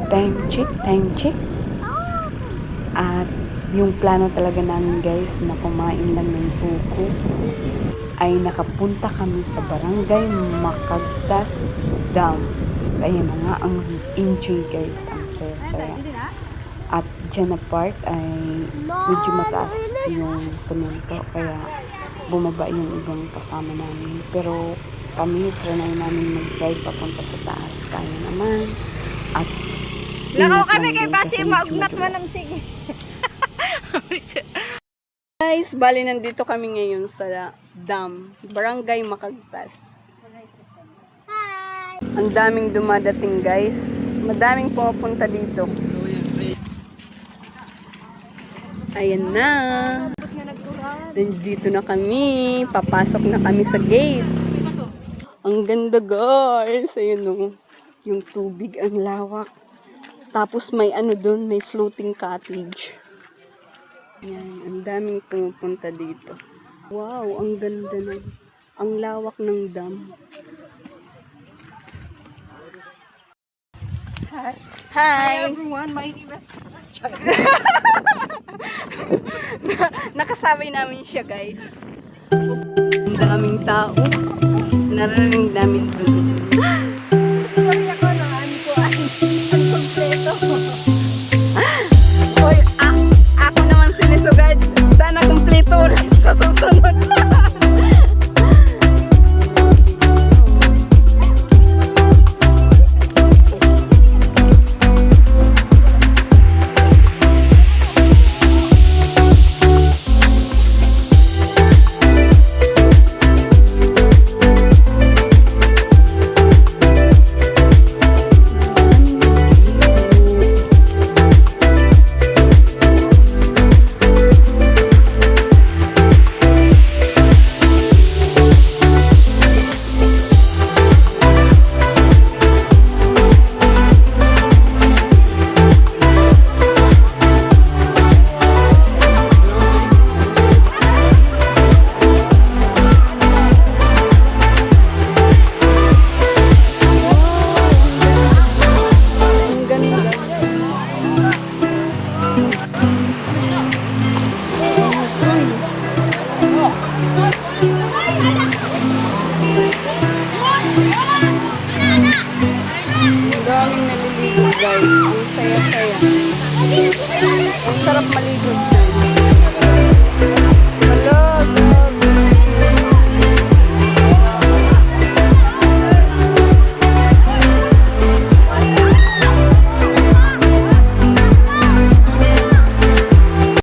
time check. At yung plano talaga namin guys na kumain lang ng buko ay nakapunta kami sa Barangay Macagtas Dam. Kaya na nga ang enjoy guys, ang saya-saya. At dyan na part ay medyo mataas yung semento kaya bumaba yung ibang kasama namin. Pero kami, trinay namin mag-drive papunta sa taas. Kaya naman. At lakaw kami kay Basi, maugnat man ang sige. Guys, bali nandito kami ngayon sa dam, Barangay Macagtas. Hi! Ang daming dumadating guys. Madaming pumupunta dito. Ayan na. Nandito na kami. Papasok na kami sa gate. Ang ganda guys. Ayun o. Yung tubig, ang lawak. Tapos may ano dun, may floating cottage. Yan, ang daming pumupunta dito. Wow, ang ganda na. Ang lawak ng dam. Hi Everyone, my name is... Nakasabay namin siya guys. Ang daming tao. Narinig namin dun. Sorry ako na ano ko ay ang kompleto. Hoy, ako naman sinisugad. Sana kumpleto ulit sa susunod. Daming naliligo guys. Ang saya-saya. Ang sarap maligo dyan.